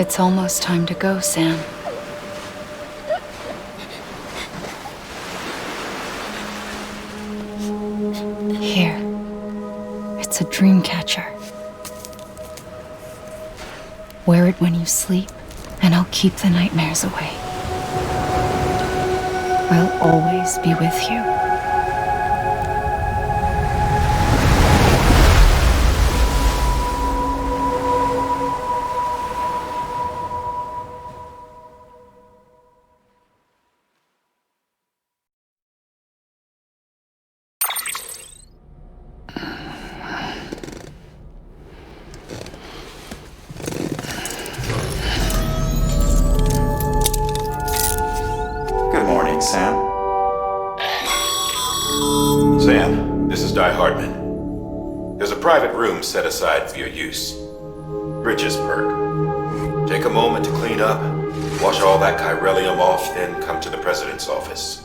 It's almost time to go, Sam. Here. It's a dream catcher. Wear it when you sleep, and I'll keep the nightmares away. I'll always be with you. Sam? Sam, this is Di Hardman. There's a private room set aside for your use. Bridges perk. Take a moment to clean up, wash all that chiralium off, then come to the President's office.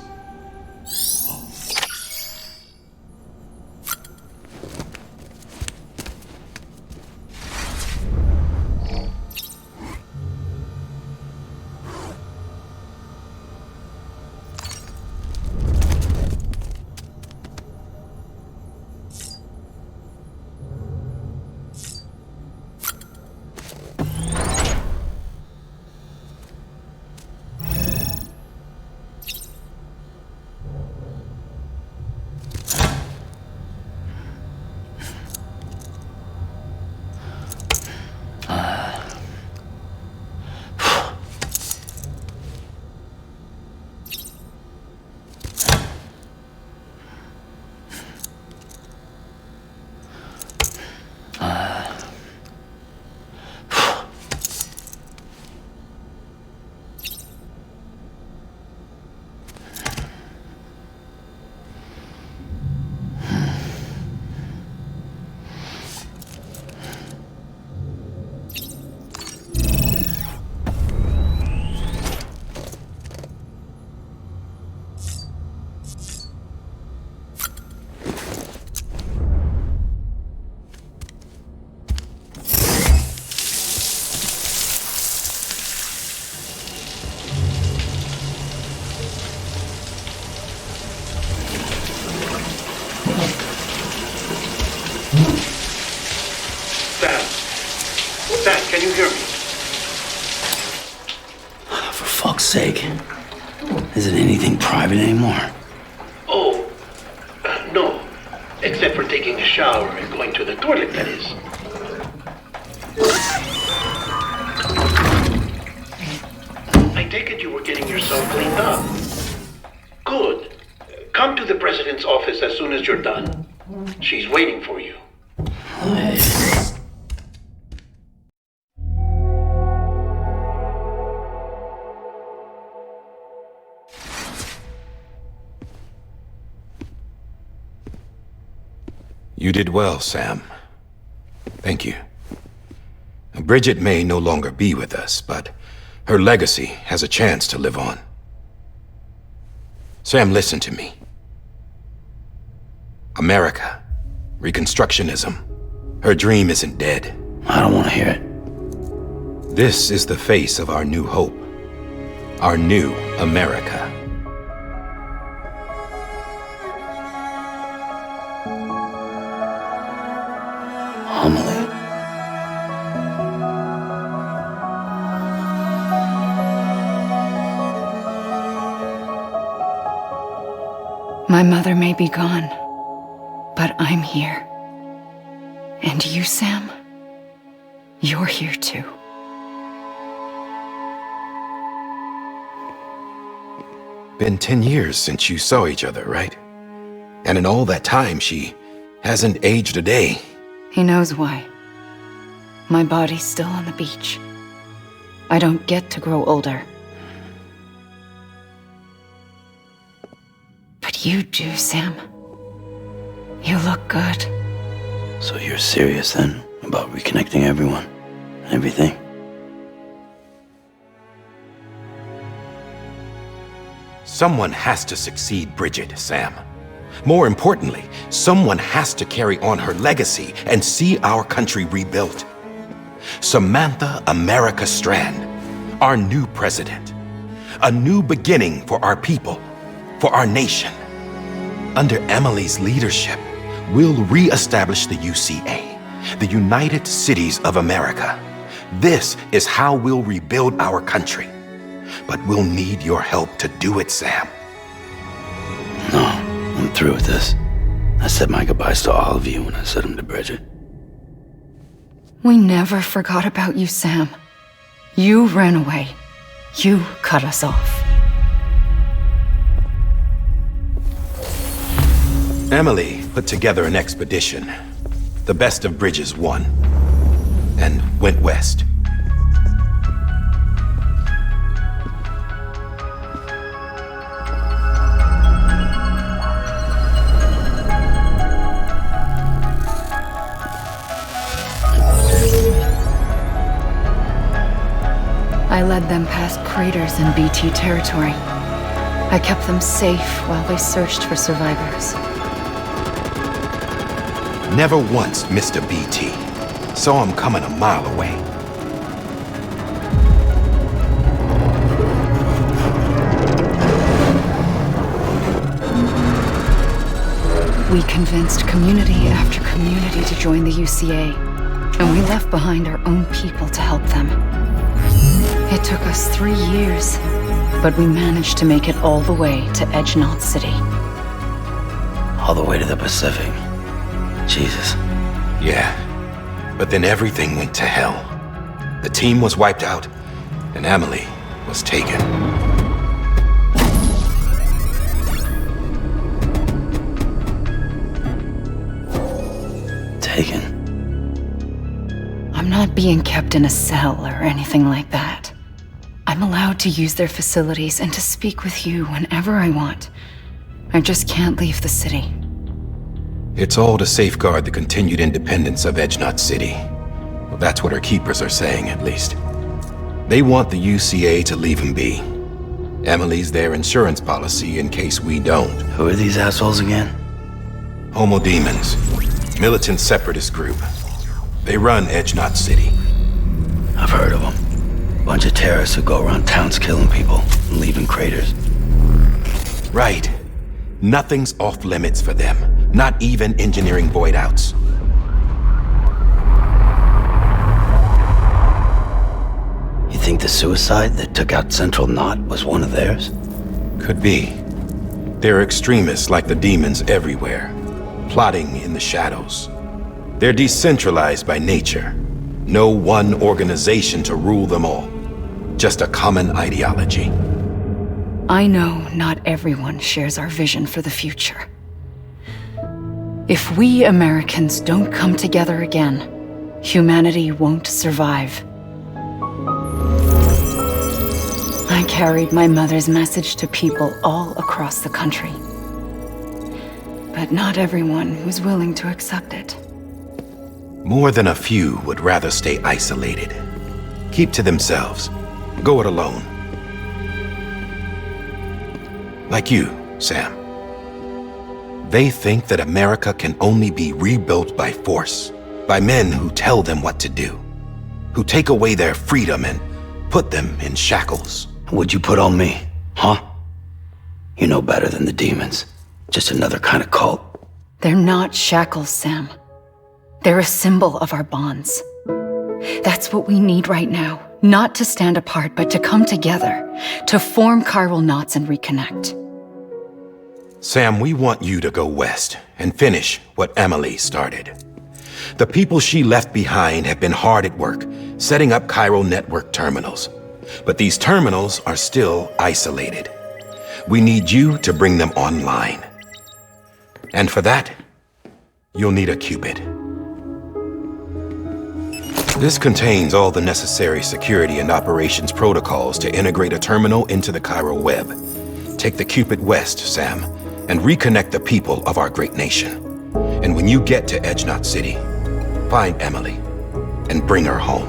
Can you hear me? For fuck's sake. Isn't anything private anymore? Oh, no. Except for taking a shower and going to the toilet, that is. I take it you were getting yourself cleaned up. Good. Come to the President's office as soon as you're done. She's waiting for you. You did well, Sam. Thank you. Bridget may no longer be with us, but her legacy has a chance to live on. Sam, listen to me. America, Reconstructionism, her dream isn't dead. I don't want to hear it. This is the face of our new hope, our new America. Homily. My mother may be gone, but I'm here. And you, Sam, you're here too. Been 10 years since you saw each other, right? And in all that time, she hasn't aged a day. He knows why. My body's still on the beach. I don't get to grow older. But you do, Sam. You look good. So you're serious then about reconnecting everyone and everything? Someone has to succeed Bridget, Sam. More importantly, someone has to carry on her legacy and see our country rebuilt. Samantha America Strand, our new president. A new beginning for our people, for our nation. Under Emily's leadership, we'll re-establish the UCA, the United Cities of America. This is how we'll rebuild our country. But we'll need your help to do it, Sam. No, I'm through with this. I said my goodbyes to all of you when I said them to Bridget. We never forgot about you, Sam. You ran away. You cut us off. Emily put together an expedition. The best of Bridges won. And went west. I led them past craters in BT territory. I kept them safe while they searched for survivors. Never once missed a BT. Saw him coming a mile away. We convinced community after community to join the UCA, and we left behind our own people to help them. It took us 3 years, but we managed to make it all the way to Edgenot City. All the way to the Pacific. Jesus. Yeah, but then everything went to hell. The team was wiped out, and Emily was taken. Taken? I'm not being kept in a cell or anything like that. I'm allowed to use their facilities and to speak with you whenever I want. I just can't leave the city. It's all to safeguard the continued independence of Edgenot City. Well, that's what our keepers are saying, at least. They want the UCA to leave him be. Emily's their insurance policy in case we don't. Who are these assholes again? Homo Demons. Militant separatist group. They run Edgenot City. I've heard of them. Bunch of terrorists who go around towns killing people and leaving craters. Right. Nothing's off limits for them. Not even engineering void outs. You think the suicide that took out Central Knot was one of theirs? Could be. There are extremists like the demons everywhere, plotting in the shadows. They're decentralized by nature. No one organization to rule them all. Just a common ideology. I know not everyone shares our vision for the future. If we Americans don't come together again, humanity won't survive. I carried my mother's message to people all across the country. But not everyone was willing to accept it. More than a few would rather stay isolated. Keep to themselves. Go it alone. Like you, Sam. They think that America can only be rebuilt by force, by men who tell them what to do, who take away their freedom and put them in shackles. What'd you put on me, huh? You know better than the demons. Just another kind of cult. They're not shackles, Sam. They're a symbol of our bonds. That's what we need right now. Not to stand apart, but to come together, to form chiral knots and reconnect. Sam, we want you to go west and finish what Emily started. The people she left behind have been hard at work, setting up chiral network terminals. But these terminals are still isolated. We need you to bring them online. And for that, you'll need a Cupid. This contains all the necessary security and operations protocols to integrate a terminal into the chiral web. Take the Cupid west, Sam, and reconnect the people of our great nation. And when you get to Edgenot City, find Emily and bring her home.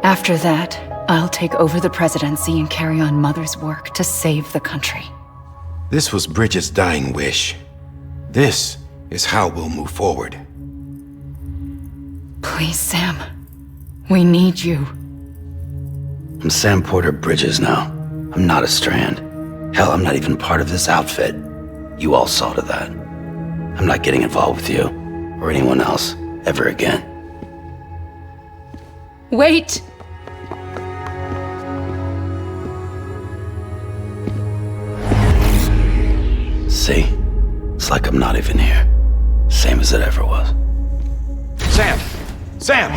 After that, I'll take over the presidency and carry on Mother's work to save the country. This was Bridget's dying wish. This is how we'll move forward. Please, Sam. We need you. I'm Sam Porter Bridges now. I'm not a Strand. Hell, I'm not even part of this outfit. You all saw to that. I'm not getting involved with you, or anyone else, ever again. Wait! See? It's like I'm not even here. Same as it ever was. Sam! Sam!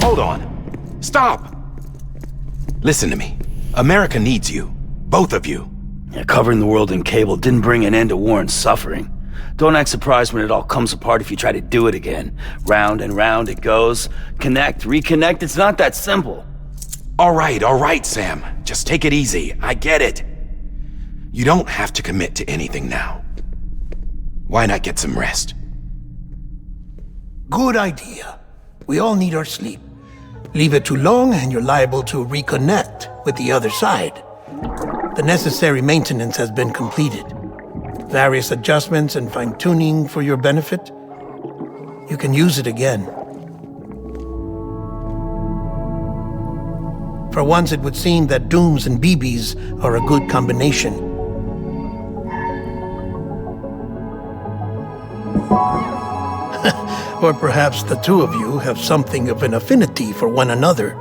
Hold on. Stop! Listen to me. America needs you. Both of you. Yeah, covering the world in cable didn't bring an end to war and suffering. Don't act surprised when it all comes apart if you try to do it again. Round and round it goes. Connect, reconnect, it's not that simple. All right, Sam. Just take it easy. I get it. You don't have to commit to anything now. Why not get some rest? Good idea. We all need our sleep. Leave it too long and you're liable to reconnect with the other side. The necessary maintenance has been completed. Various adjustments and fine-tuning for your benefit. You can use it again. For once, it would seem that Dooms and BBs are a good combination. Or perhaps the two of you have something of an affinity for one another.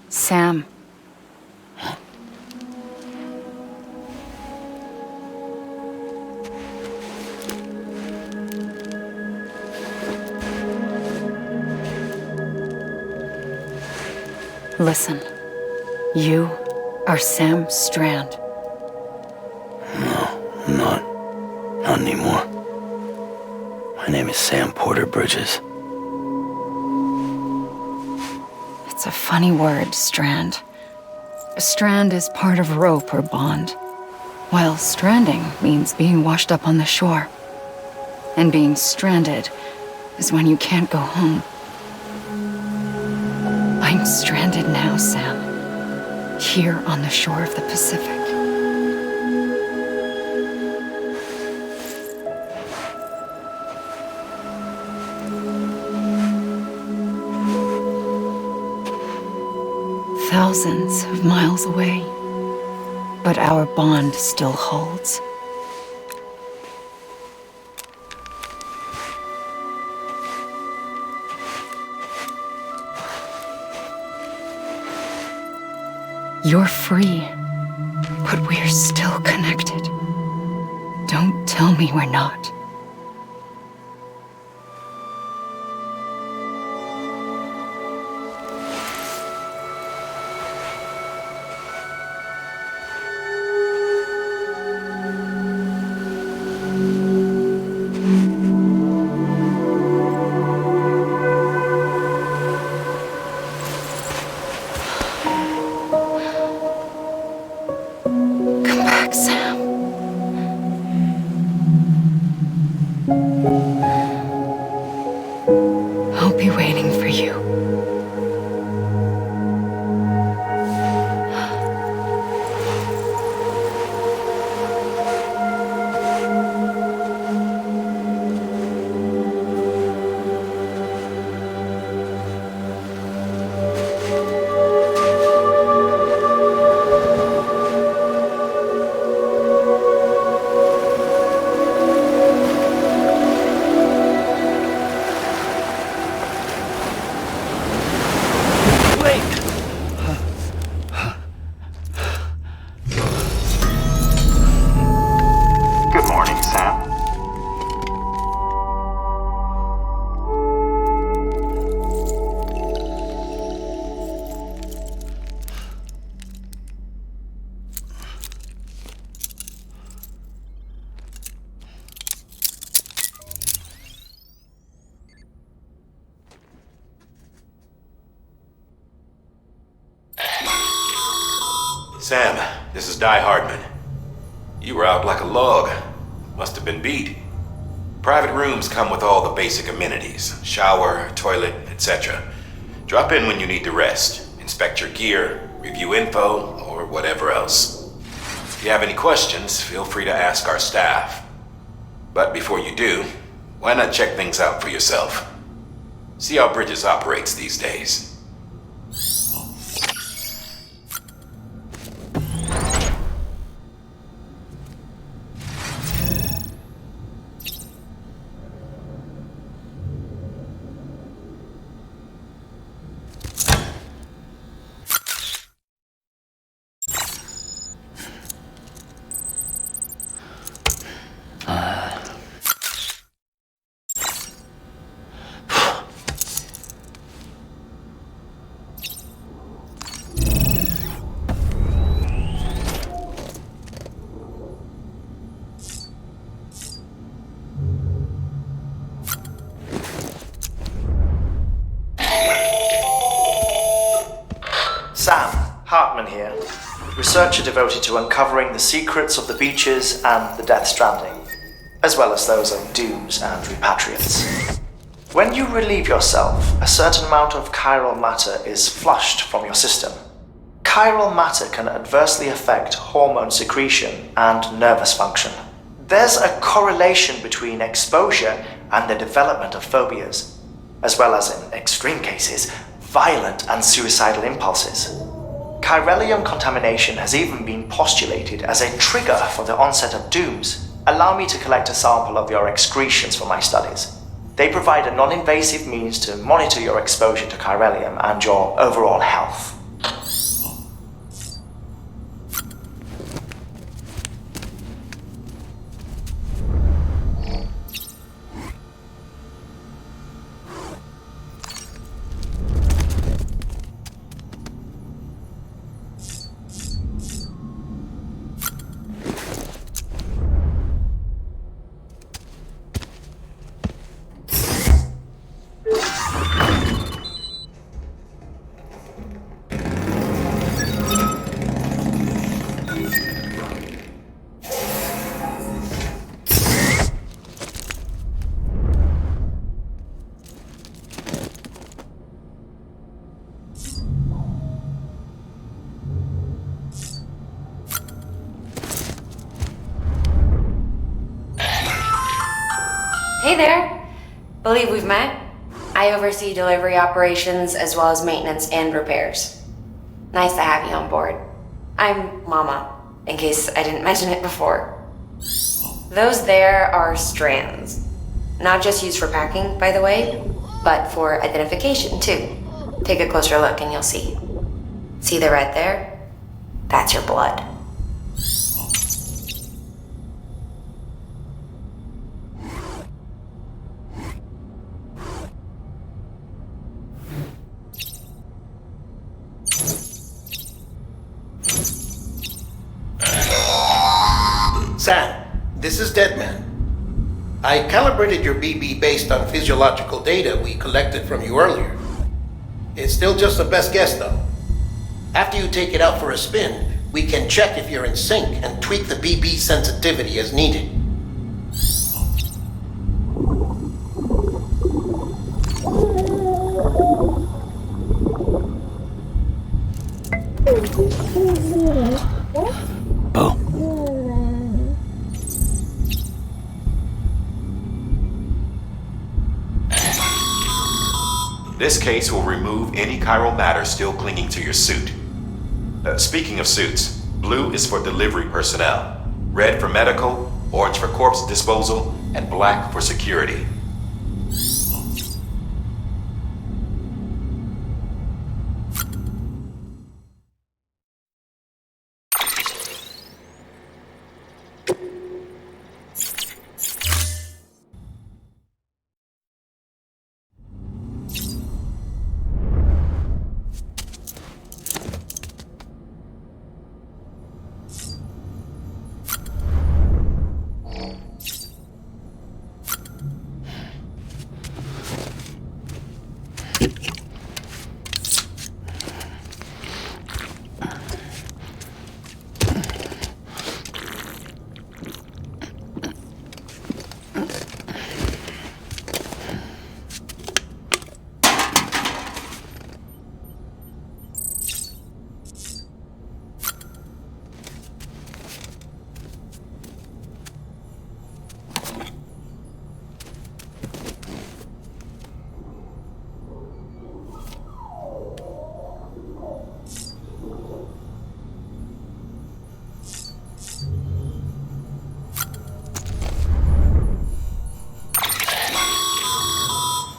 Sam. Listen, you are Sam Strand. No, I'm not. Not anymore. My name is Sam Porter Bridges. It's a funny word, strand. A strand is part of rope or bond, while stranding means being washed up on the shore. And being stranded is when you can't go home. I'm stranded now, Sam. Here on the shore of the Pacific. Thousands of miles away, but our bond still holds. You're free, but we're still connected. Don't tell me we're not. Sam, this is Die Hardman. You were out like a log. Must have been beat. Private rooms come with all the basic amenities. Shower, toilet, etc. Drop in when you need to rest. Inspect your gear, review info, or whatever else. If you have any questions, feel free to ask our staff. But before you do, why not check things out for yourself? See how Bridges operates these days. Sam, Hartman here, researcher devoted to uncovering the secrets of the beaches and the Death Stranding, as well as those of dooms and repatriates. When you relieve yourself, a certain amount of chiral matter is flushed from your system. Chiral matter can adversely affect hormone secretion and nervous function. There's a correlation between exposure and the development of phobias, as well as, in extreme cases, violent and suicidal impulses. Chiralium contamination has even been postulated as a trigger for the onset of dooms. Allow me to collect a sample of your excretions for my studies. They provide a non-invasive means to monitor your exposure to chiralium and your overall health. Hey there! Believe we've met. I oversee delivery operations as well as maintenance and repairs. Nice to have you on board. I'm Mama, in case I didn't mention it before. Those there are strands. Not just used for packing, by the way, but for identification too. Take a closer look and you'll see. See the red there? That's your blood. Sam, this is Deadman. I calibrated your BB based on physiological data we collected from you earlier. It's still just a best guess, though. After you take it out for a spin, we can check if you're in sync and tweak the BB sensitivity as needed. Oh. This case will remove any chiral matter still clinging to your suit. Speaking of suits, blue is for delivery personnel, red for medical, orange for corpse disposal, and black for security.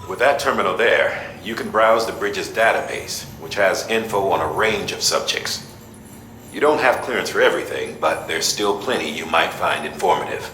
With that terminal there, you can browse the bridge's database, which has info on a range of subjects. You don't have clearance for everything, but there's still plenty you might find informative.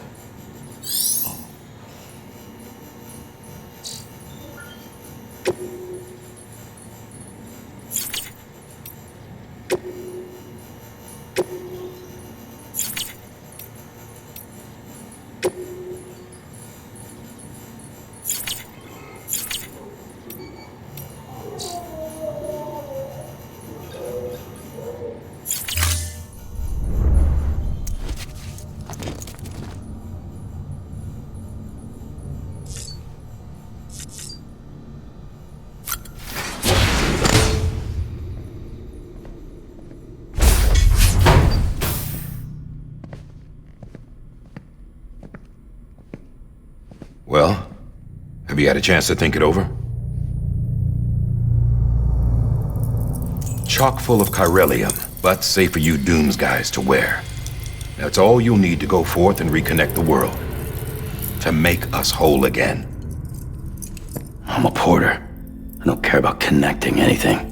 Well, have you had a chance to think it over? Chock full of chiralium, but safe for you Dooms guys to wear. That's all you'll need to go forth and reconnect the world. To make us whole again. I'm a porter. I don't care about connecting anything.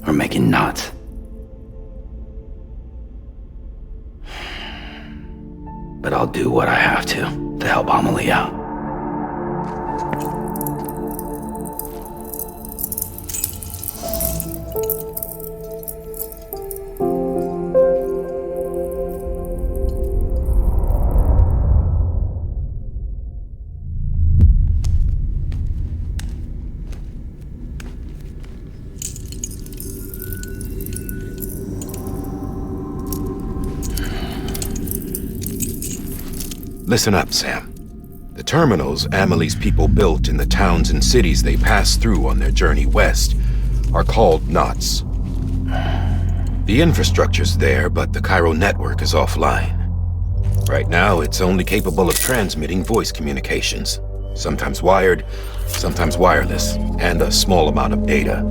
Or making knots. But I'll do what I have to help Amelie out. Listen up, Sam. The terminals Amelie's people built in the towns and cities they passed through on their journey west are called knots. The infrastructure's there, but the Cairo network is offline. Right now, it's only capable of transmitting voice communications, sometimes wired, sometimes wireless, and a small amount of data.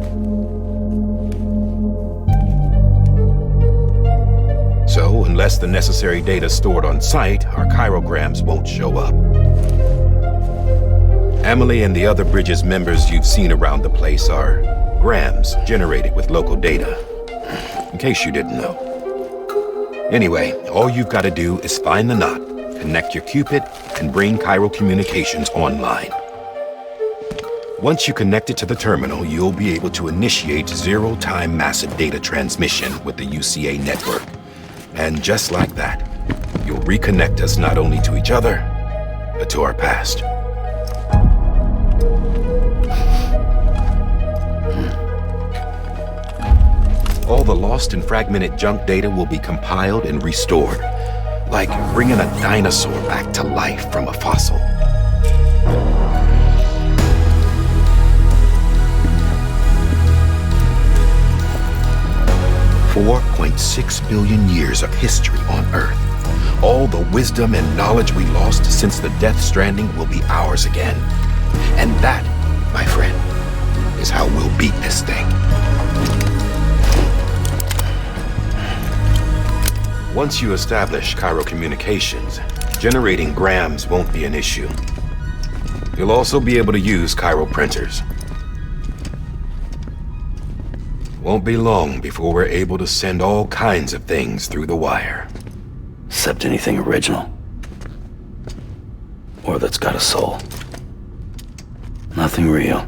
So, unless the necessary data stored on site, our chirograms won't show up. Amelie and the other Bridges members you've seen around the place are grams generated with local data. In case you didn't know. Anyway, all you've got to do is find the knot, connect your Cupid, and bring Cairo communications online. Once you connect it to the terminal, you'll be able to initiate zero-time massive data transmission with the UCA network. And just like that, you'll reconnect us not only to each other, but to our past. All the lost and fragmented junk data will be compiled and restored, like bringing a dinosaur back to life from a fossil. $4.6 billion years of history on Earth. All the wisdom and knowledge we lost since the Death Stranding will be ours again. And that, my friend, is how we'll beat this thing. Once you establish Cairo communications, generating grams won't be an issue. You'll also be able to use Cairo printers. Won't be long before we're able to send all kinds of things through the wire. Except anything original. Or that's got a soul. Nothing real.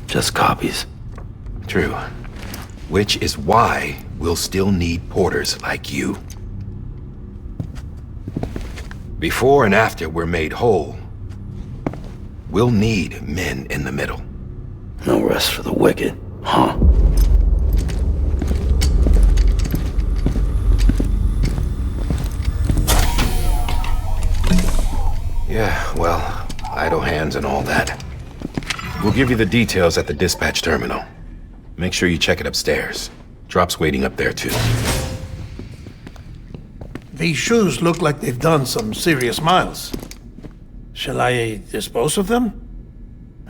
Just copies. True. Which is why we'll still need porters like you. Before and after we're made whole, we'll need men in the middle. No rest for the wicked, huh? Yeah, well, idle hands and all that. We'll give you the details at the dispatch terminal. Make sure you check it upstairs. Drop's waiting up there, too. These shoes look like they've done some serious miles. Shall I dispose of them?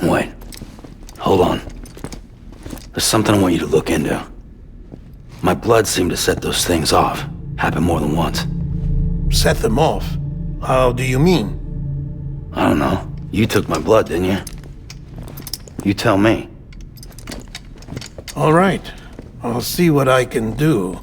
Wait. Hold on. There's something I want you to look into. My blood seemed to set those things off. Happened more than once. Set them off? How do you mean? I don't know. You took my blood, didn't you? You tell me. All right. I'll see what I can do.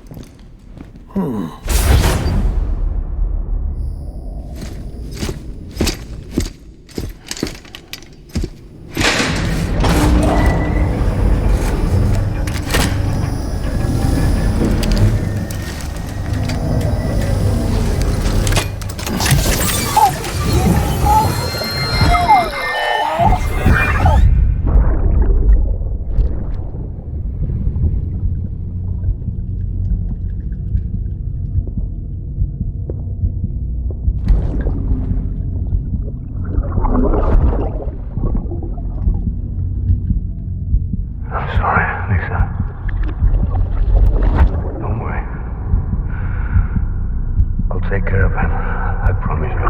Take care of him. I promise you.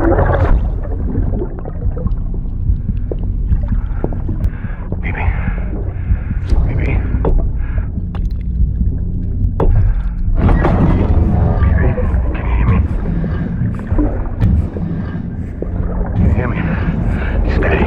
Baby. Baby. Baby, can you hear me? Can you hear me? Steady.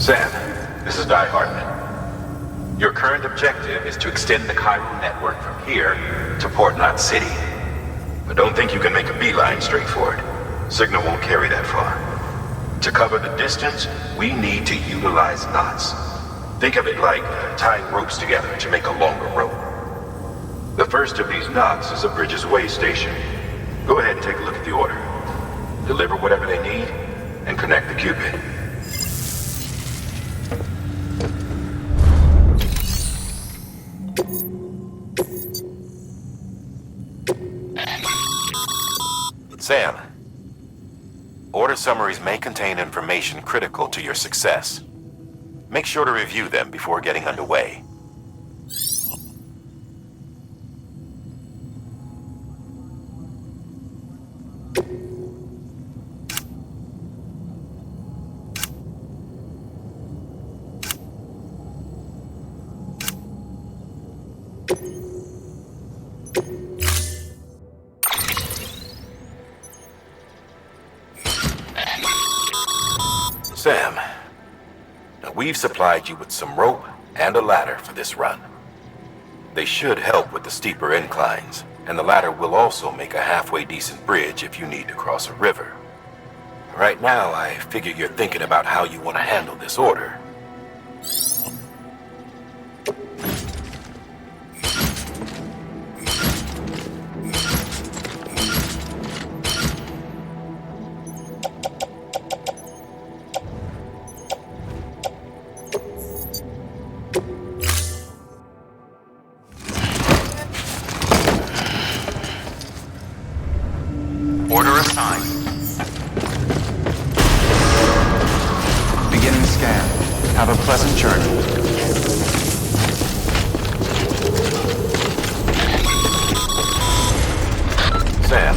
Sam, this is Die Hartman. Your current objective is to extend the Cairo network from here to Port Knot City. But don't think you can make a beeline straight for it. Signal won't carry that far. To cover the distance, we need to utilize knots. Think of it like tying ropes together to make a longer rope. The first of these knots is a Bridges Way station. Go ahead and take a look at the order. Deliver whatever they need, and connect the Cupid. Sam, order summaries may contain information critical to your success. Make sure to review them before getting underway. Sam, now we've supplied you with some rope and a ladder for this run. They should help with the steeper inclines, and the ladder will also make a halfway decent bridge if you need to cross a river. Right now, I figure you're thinking about how you want to handle this order. Order assigned. Beginning scan. Have a pleasant journey. Sam,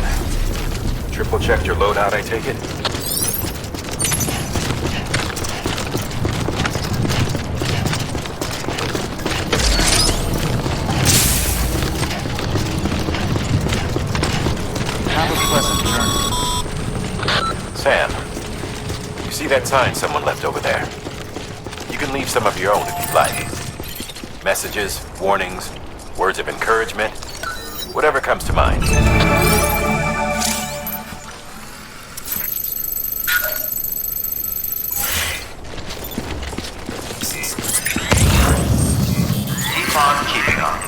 triple checked your loadout, I take it? Sam, you see that sign someone left over there? You can leave some of your own if you'd like. Messages, warnings, words of encouragement. Whatever comes to mind. Keep on keeping on.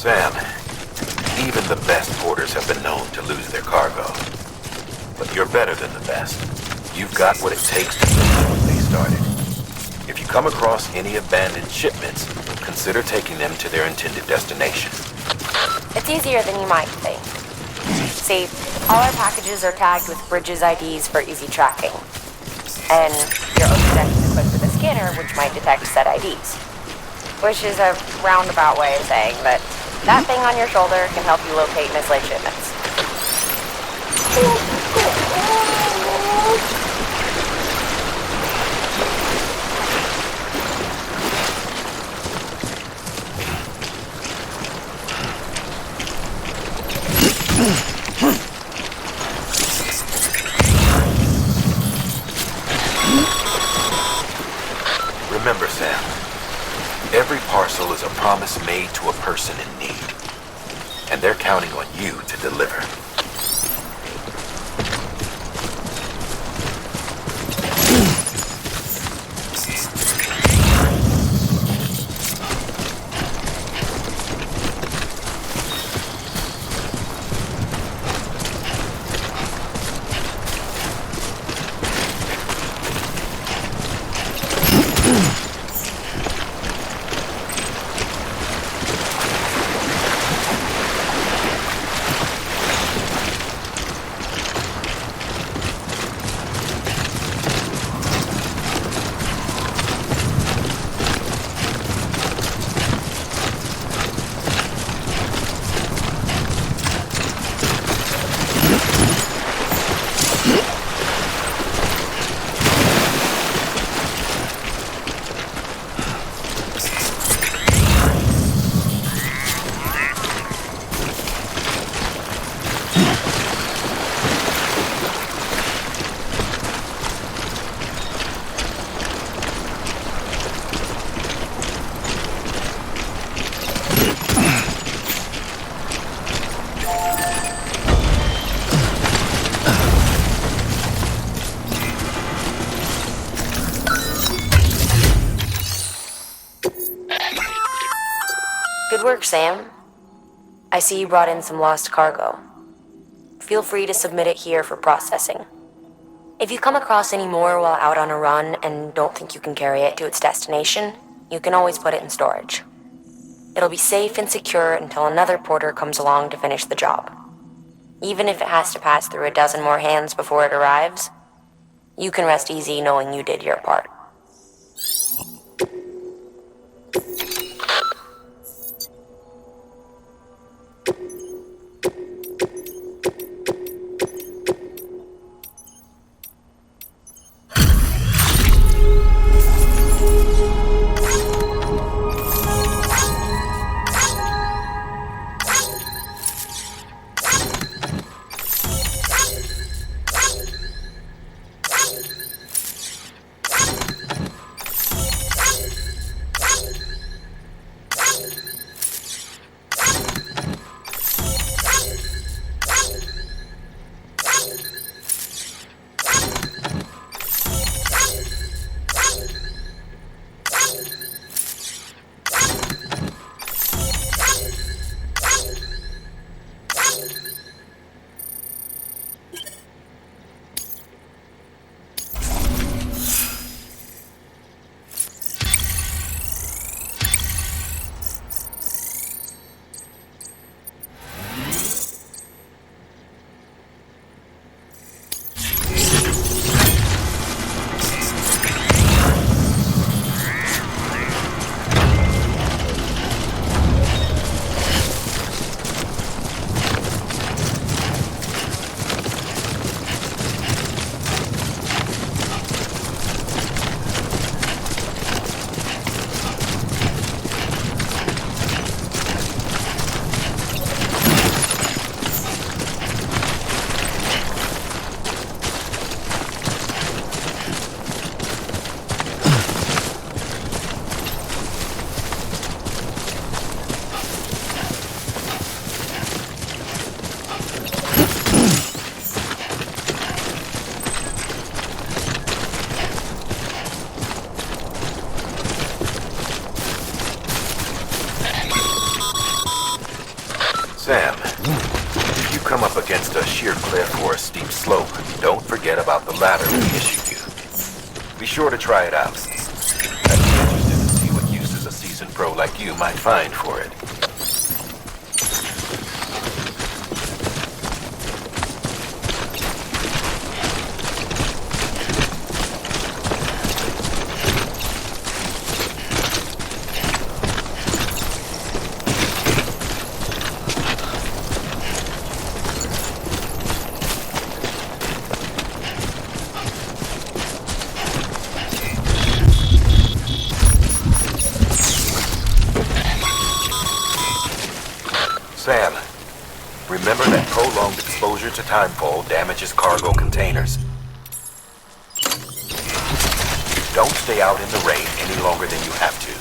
Sam, even the best porters have been known to lose their cargo. But you're better than the best. You've got what it takes to finish what they started. If you come across any abandoned shipments, consider taking them to their intended destination. It's easier than you might think. See, all our packages are tagged with Bridges IDs for easy tracking. And your Ocean is equipped with a scanner which might detect said IDs. Which is a roundabout way of saying that that thing on your shoulder can help you locate mislaid shipments. Remember, Sam, every parcel is a promise made to a person in need. And they're counting on you to deliver. Good work, Sam. I see you brought in some lost cargo. Feel free to submit it here for processing. If you come across any more while out on a run and don't think you can carry it to its destination, you can always put it in storage. It'll be safe and secure until another porter comes along to finish the job. Even if it has to pass through a dozen more hands before it arrives, you can rest easy knowing you did your part. up against a sheer cliff or a steep slope, don't forget about the ladder we issued you. Be sure to try it out. I'd be interested to see what uses a seasoned pro like you might find for it. Sam, remember that prolonged exposure to timefall damages cargo containers. Don't stay out in the rain any longer than you have to.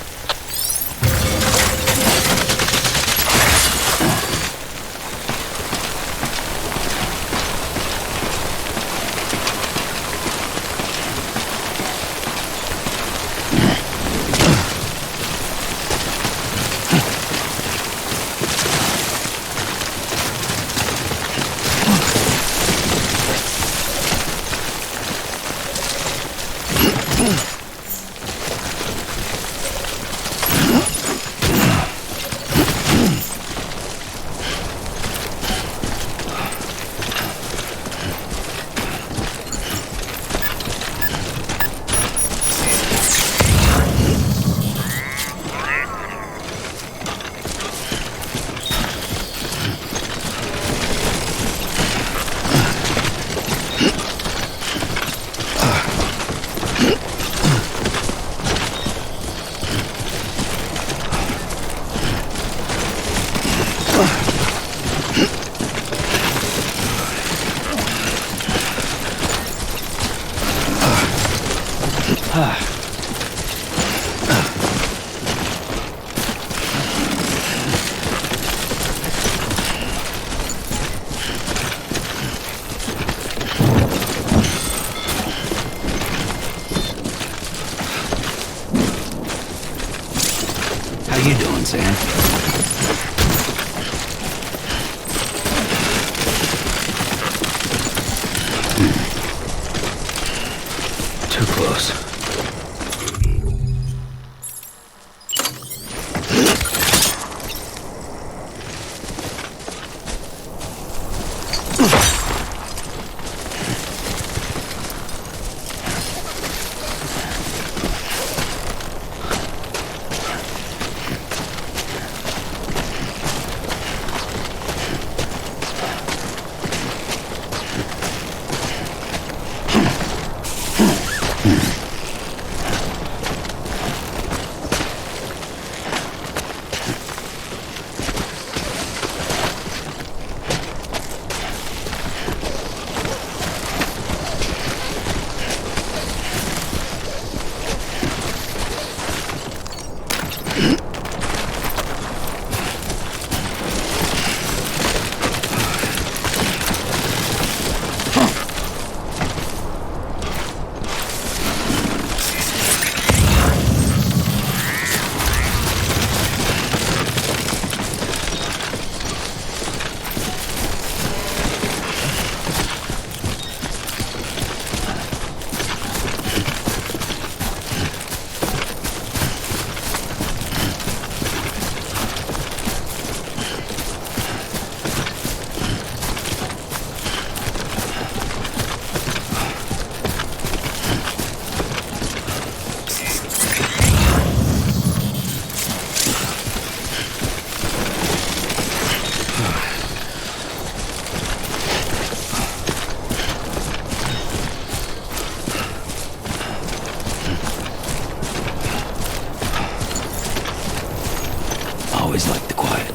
How you doing, Sam? Too close. Always liked the quiet.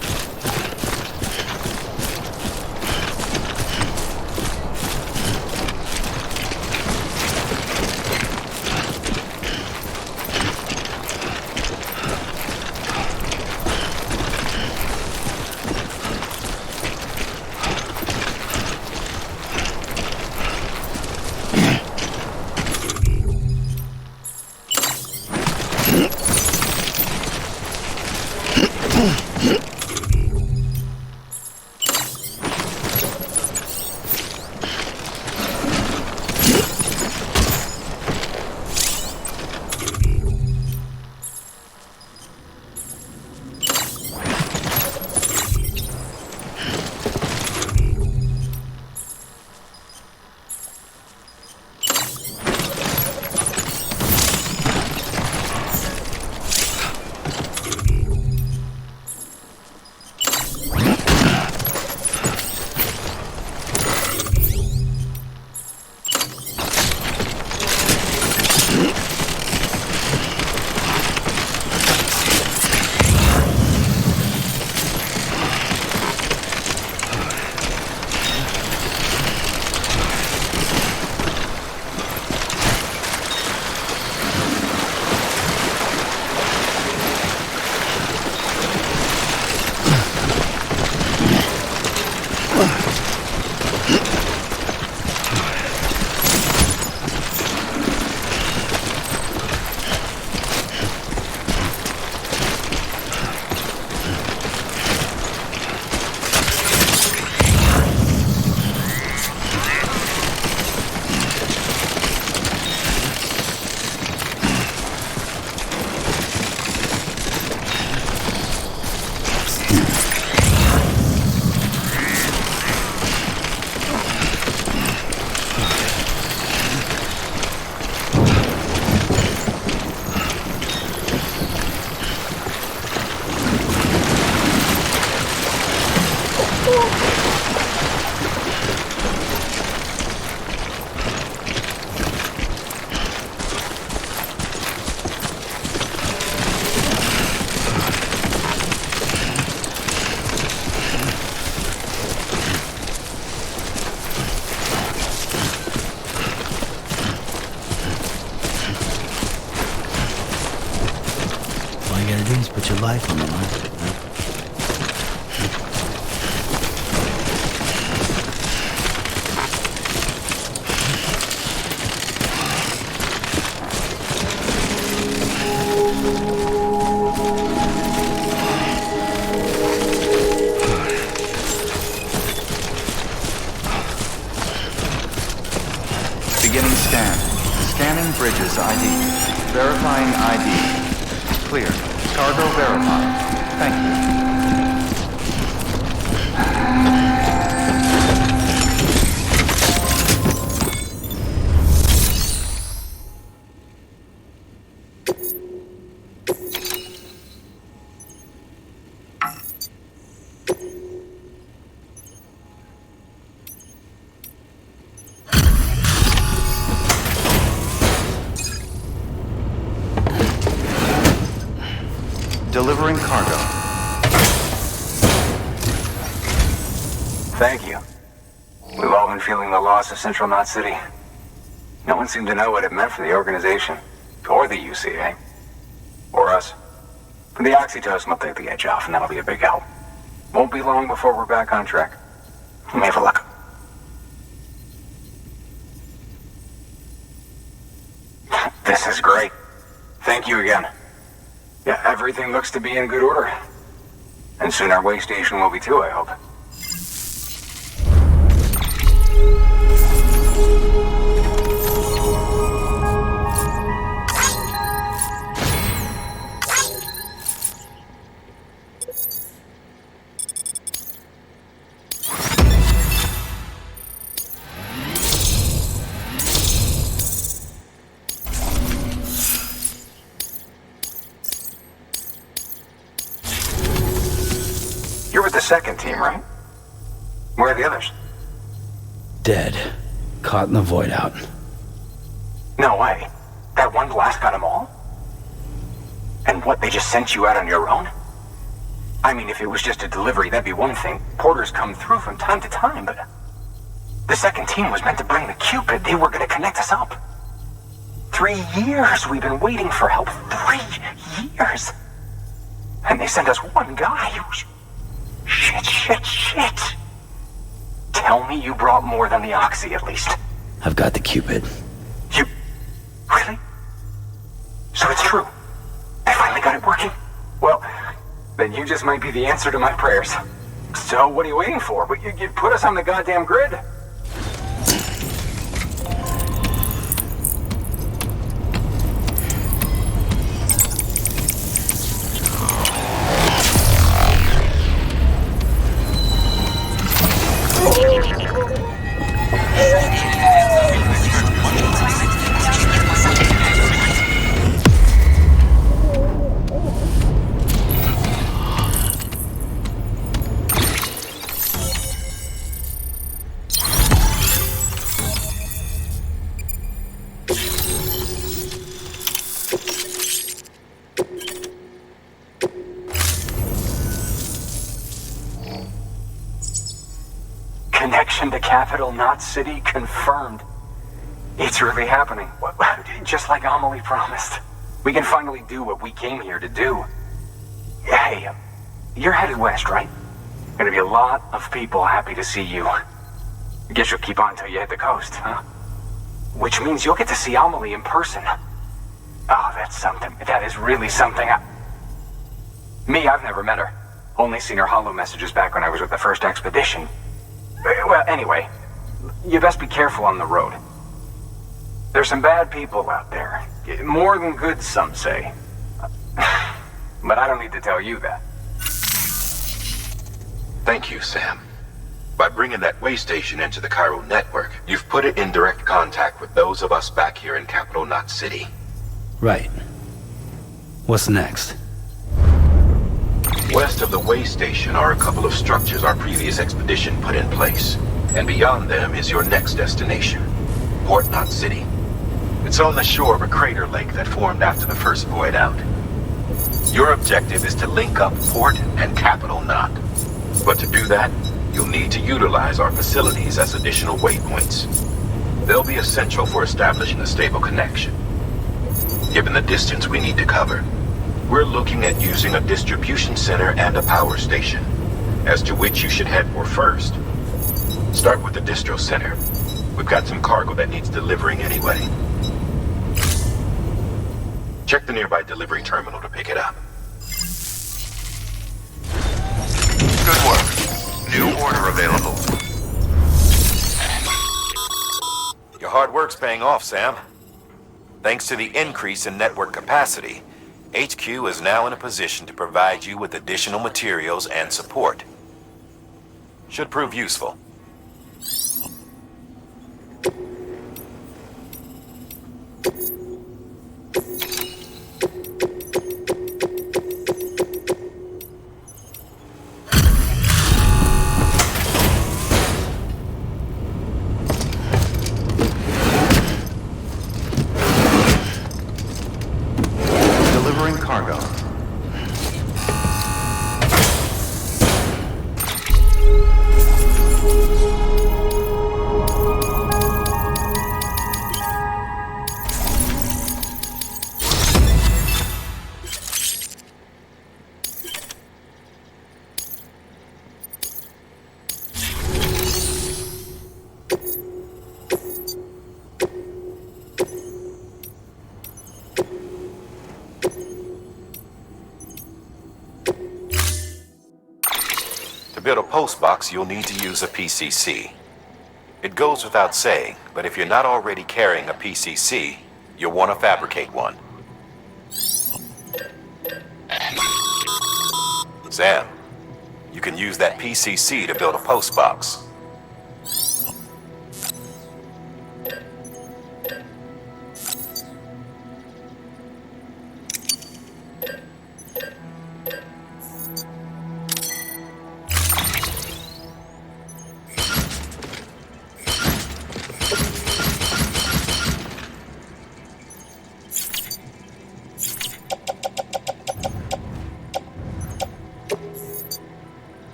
All you gotta do is put your life on the line. Beginning scan. Scanning bridges ID. Verifying ID. Clear. Cargo verified. Thank you. Delivering cargo. Thank you. We've all been feeling the loss of Central Knot City. No one seemed to know what it meant for the organization, or the UCA, or us. For the oxytocin will take the edge off, and that'll be a big help. Won't be long before we're back on track. You may have a look. This is great. Thank you again. Yeah, everything looks to be in good order. And soon our way station will be too, I hope. You're with the second team, right? Where are the others? Dead. Caught in the void out. No way. That one blast got them all? And what, they just sent you out on your own? I mean, if it was just a delivery, that'd be one thing. Porters come through from time to time, but... The second team was meant to bring the Cupid. They were gonna connect us up. 3 years we've been waiting for help. 3 years! And they sent us one guy who's... Shit. Tell me you brought more than the Oxy, at least. I've got the Cupid. You... Really? So it's true. I finally got it working. Well, then you just might be the answer to my prayers. So what are you waiting for? You put us on the goddamn grid. Connection to Capital Knot City confirmed. It's really happening. Just like Amelie promised. We can finally do what we came here to do. Hey, you're headed west, right? Gonna be a lot of people happy to see you. I guess you'll keep on till you hit the coast, huh? Which means you'll get to see Amelie in person. Oh, that's something. That is really something. Me, I've never met her. Only seen her holo messages back when I was with the first expedition. Well, anyway, you best be careful on the road. There's some bad people out there. More than good, some say. But I don't need to tell you that. Thank you, Sam. By bringing that way station into the Cairo network, you've put it in direct contact with those of us back here in Capital Knot City. Right. What's next? West of the way station are a couple of structures our previous expedition put in place. And beyond them is your next destination, Port Knot City. It's on the shore of a crater lake that formed after the first void out. Your objective is to link up Port and Capital Knot. But to do that, you'll need to utilize our facilities as additional waypoints. They'll be essential for establishing a stable connection. Given the distance we need to cover, We're looking at using a distribution center and a power station, as to which you should head for first. Start with the distro center. We've got some cargo that needs delivering anyway. Check the nearby delivery terminal to pick it up. Good work. New order available. Your hard work's paying off, Sam. Thanks to the increase in network capacity, HQ is now in a position to provide you with additional materials and support. Should prove useful. Delivering cargo. To build a post box, you'll need to use a PCC. It goes without saying, but if you're not already carrying a PCC, you'll want to fabricate one. Sam, you can use that PCC to build a post box.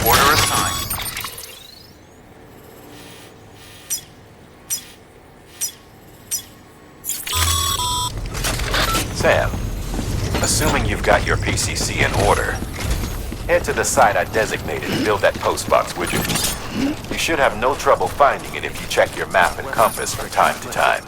Order assigned. Sam, assuming you've got your PCC in order, head to the site I designated and build that post box, would you? You should have no trouble finding it if you check your map and compass from time to time.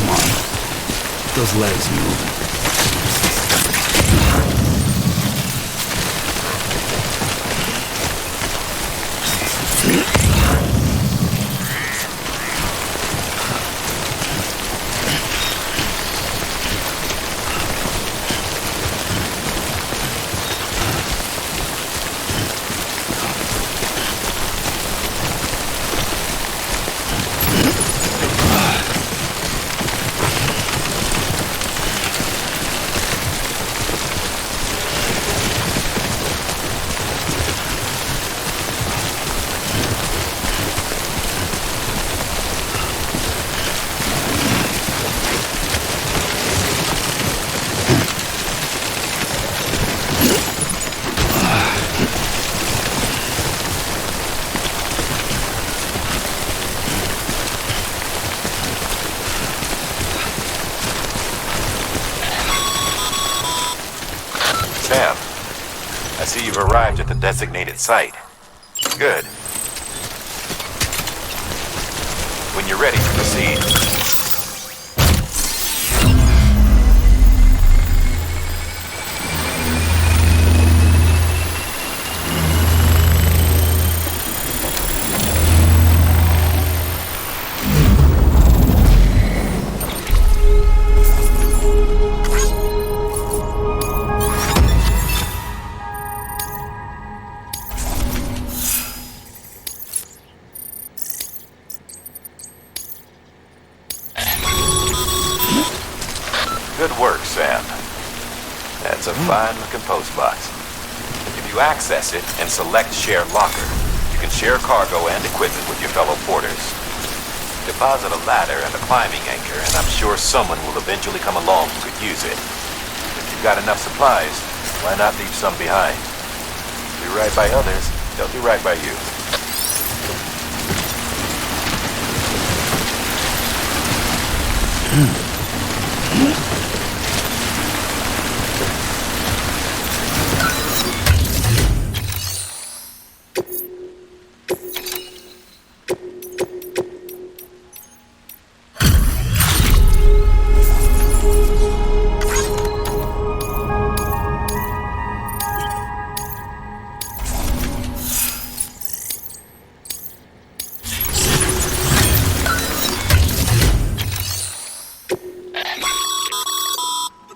Come on. Get those legs moving. Sam, I see you've arrived at the designated site. Good. When you're ready, proceed. Good work, Sam. That's a fine-looking postbox. If you access it and select Share Locker, you can share cargo and equipment with your fellow porters. Deposit a ladder and a climbing anchor, and I'm sure someone will eventually come along who could use it. If you've got enough supplies, why not leave some behind? Do right by others, they'll do right by you.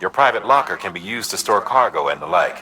Your private locker can be used to store cargo and the like.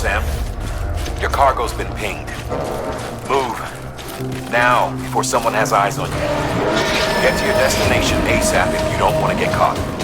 Sam. Your cargo's been pinged. Move. Now, before someone has eyes on you. Get to your destination ASAP if you don't want to get caught.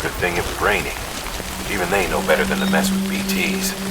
Good thing it was raining. Even they know better than to mess with BTs.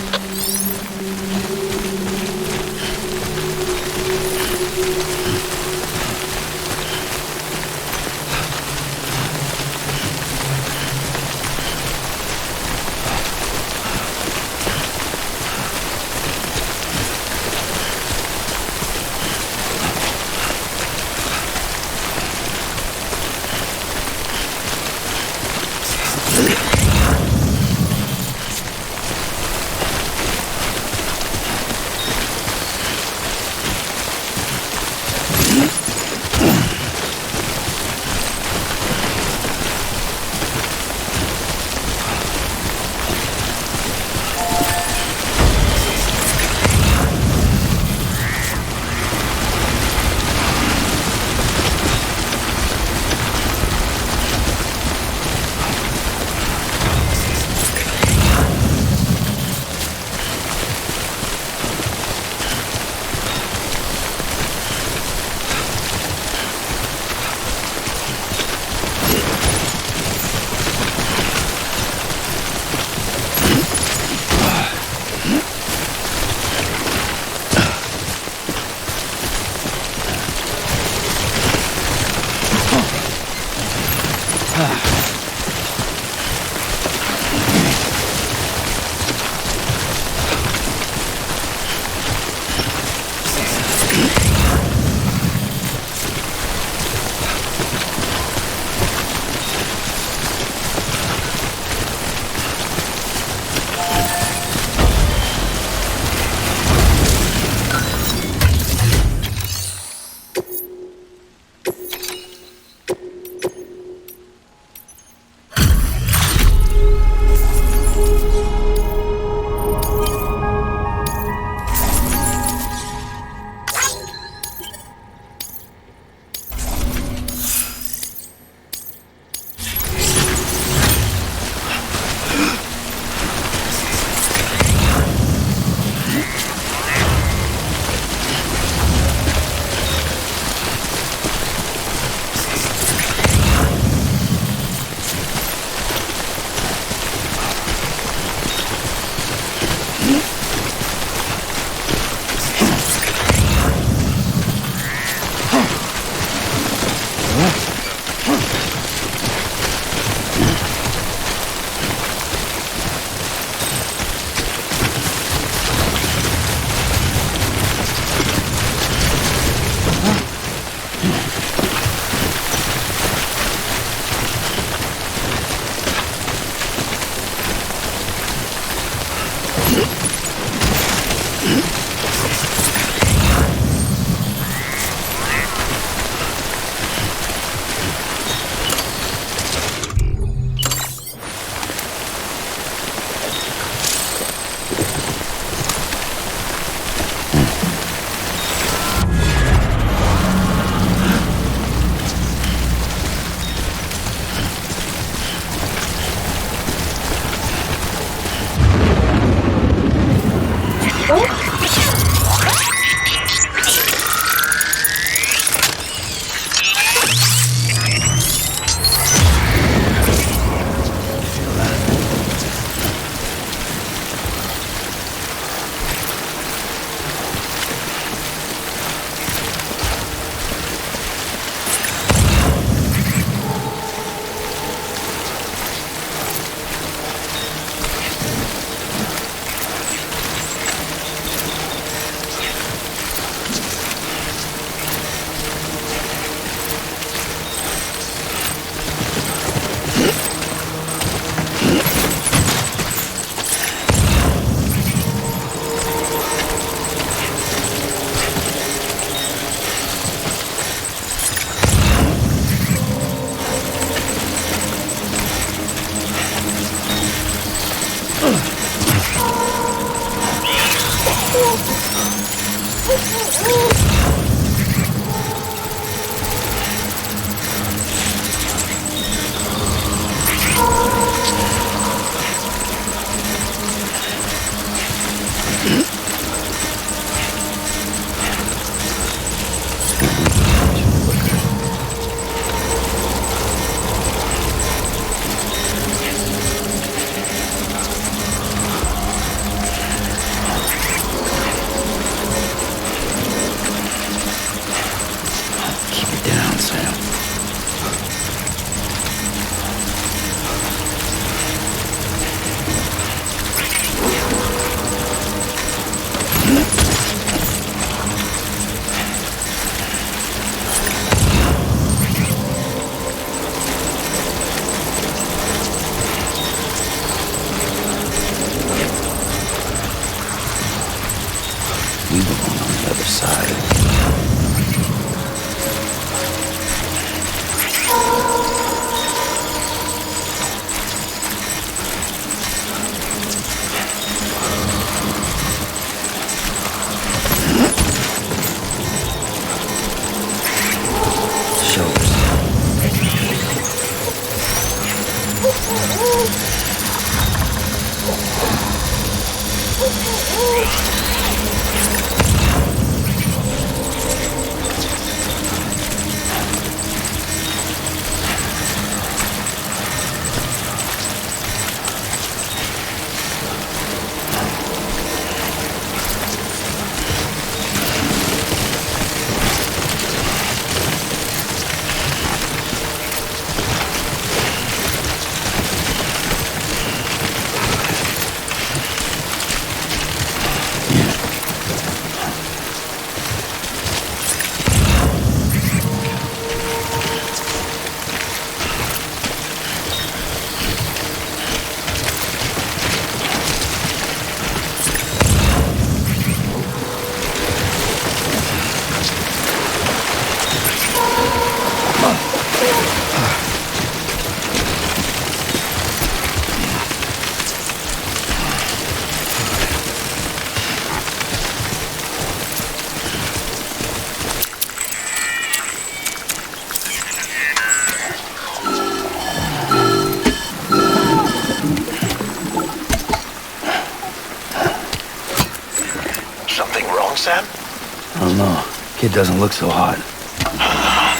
know. Kid doesn't look so hot.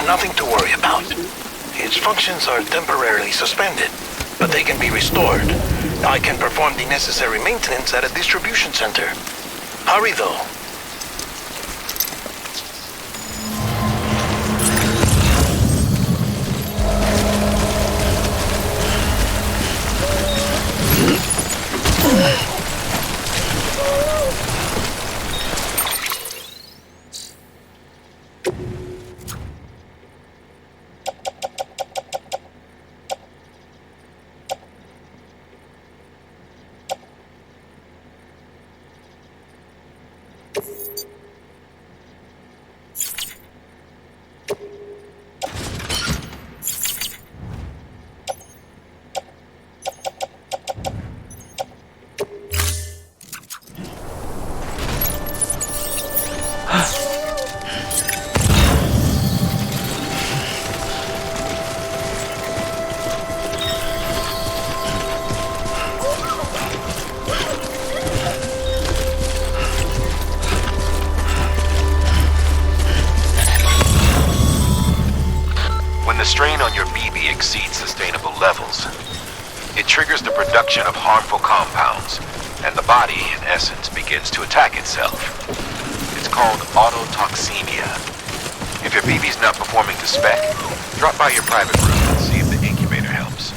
Nothing to worry about. His functions are temporarily suspended, but they can be restored. I can perform the necessary maintenance at a distribution center. Hurry, though. When the strain on your BB exceeds sustainable levels, it triggers the production of harmful compounds, and the body, in essence, begins to attack itself. It's called autotoxemia. If your BB's not performing to spec, drop by your private room and see if the incubator helps.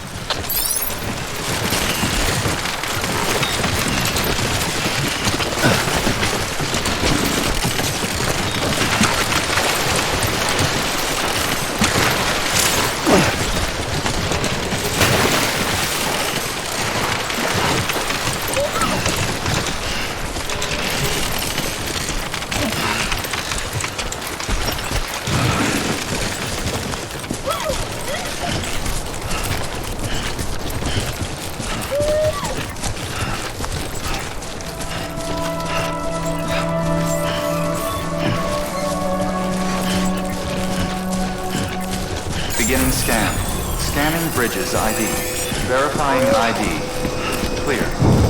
Beginning scan. Scanning Bridges ID. Verifying ID. Clear.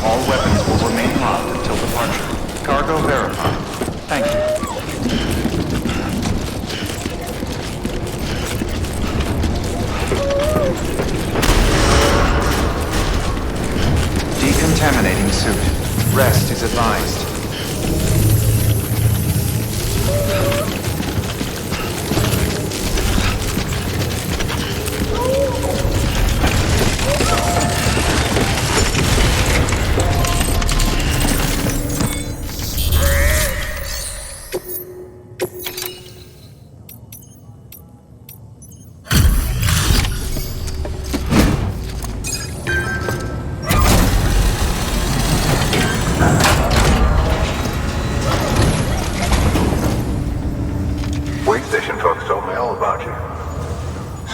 All weapons will remain locked until departure. Cargo verified. Thank you. Decontaminating suit. Rest is advised.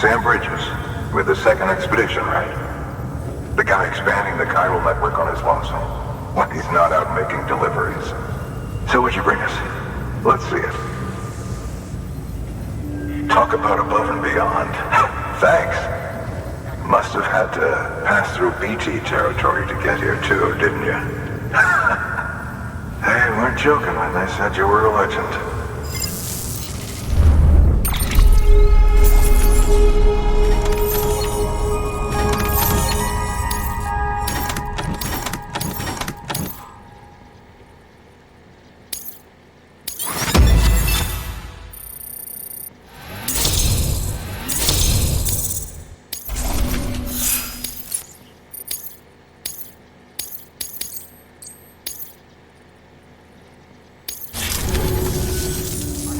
Sam Bridges, with the second expedition, right? The guy expanding the chiral network on his lonesome. When he's not out making deliveries. So what'd you bring us? Let's see it. Talk about above and beyond. Thanks. Must have had to pass through BT territory to get here too, didn't you? They weren't joking when they said you were a legend.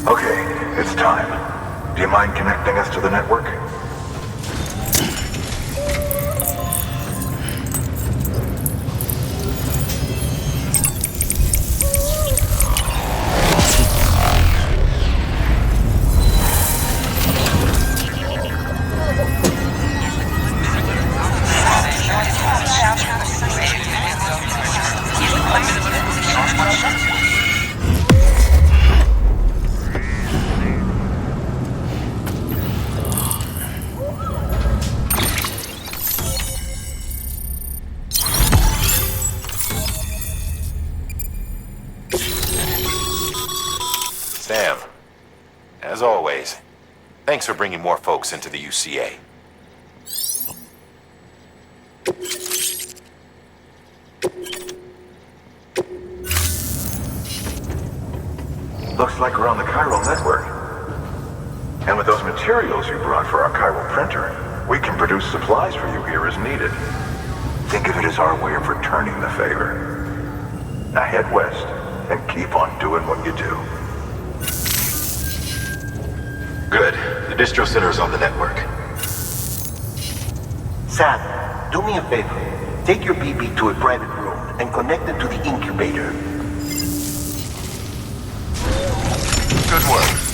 Okay, it's time. Do you mind connecting us to the network? Thanks for bringing more folks into the UCA. Looks like we're on the chiral network. And with those materials you brought for our chiral printer, we can produce supplies for you here as needed. Think of it as our way of returning the favor. Now head west and keep on doing what you do. Good. The distro center is on the network. Sam, do me a favor. Take your BB to a private room and connect it to the incubator. Good work.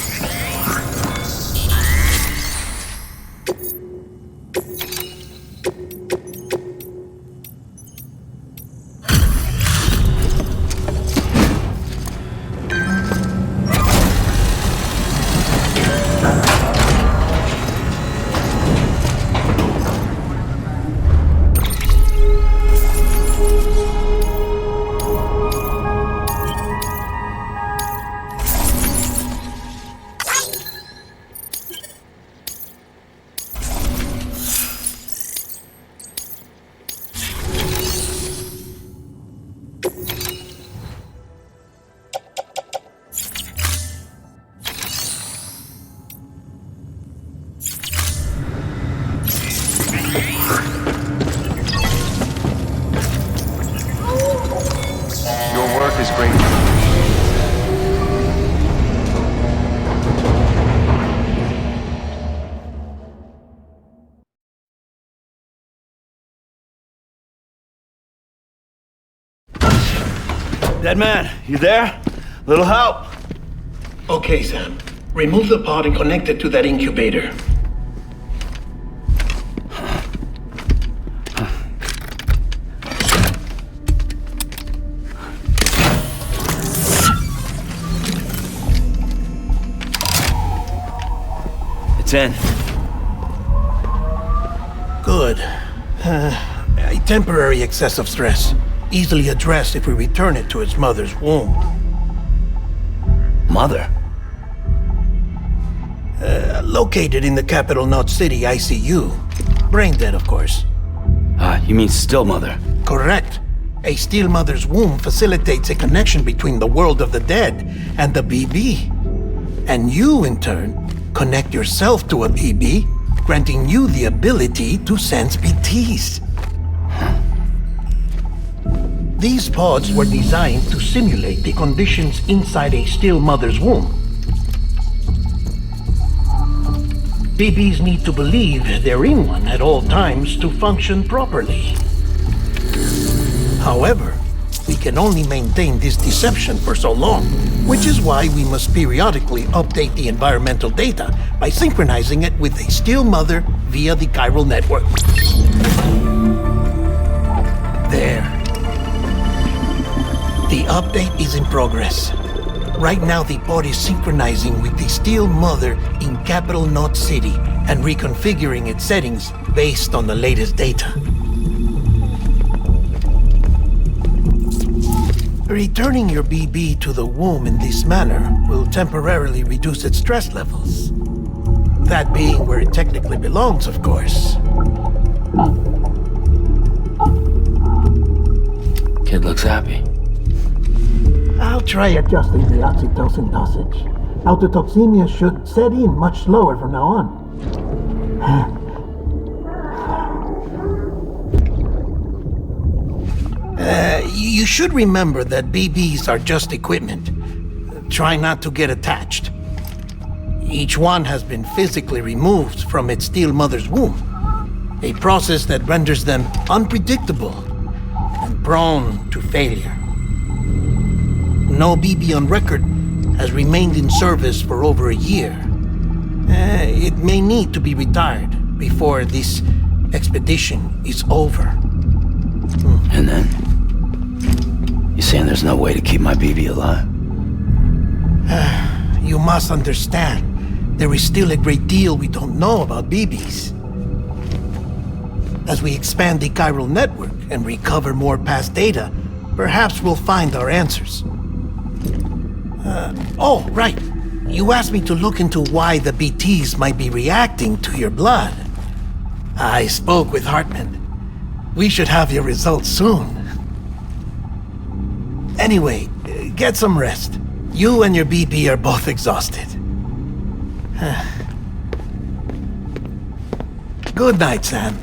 Your work is great. Dead man, you there? Little help? Okay, Sam. Remove the pod and connect it to that incubator. It's in. Good. A temporary excess of stress. Easily addressed if we return it to its mother's womb. Mother? Located in the capital Knot City ICU. Brain dead, of course. You mean still mother? Correct. A still mother's womb facilitates a connection between the world of the dead and the BB. And you, in turn, connect yourself to a BB, granting you the ability to sense BTs. These pods were designed to simulate the conditions inside a still mother's womb. BBs need to believe they're in one at all times to function properly. However, we can only maintain this deception for so long, which is why we must periodically update the environmental data by synchronizing it with a still mother via the chiral network. There. The update is in progress. Right now, the pod is synchronizing with the still mother in capital Knot City and reconfiguring its settings based on the latest data. Returning your BB to the womb in this manner will temporarily reduce its stress levels. That being where it technically belongs, of course. Kid looks happy. I'll try adjusting the oxytocin dosage. Autotoxemia should set in much slower from now on. You should remember that BBs are just equipment. Try not to get attached. Each one has been physically removed from its still mother's womb, a process that renders them unpredictable and prone to failure. No BB on record has remained in service for over a year. It may need to be retired before this expedition is over. And then? You saying there's no way to keep my BB alive? You must understand, there is still a great deal we don't know about BBs. As we expand the chiral network and recover more past data, perhaps we'll find our answers. Oh, right. You asked me to look into why the BTs might be reacting to your blood. I spoke with Hartman. We should have your results soon. Anyway, get some rest. You and your BB are both exhausted. Good night, Sam.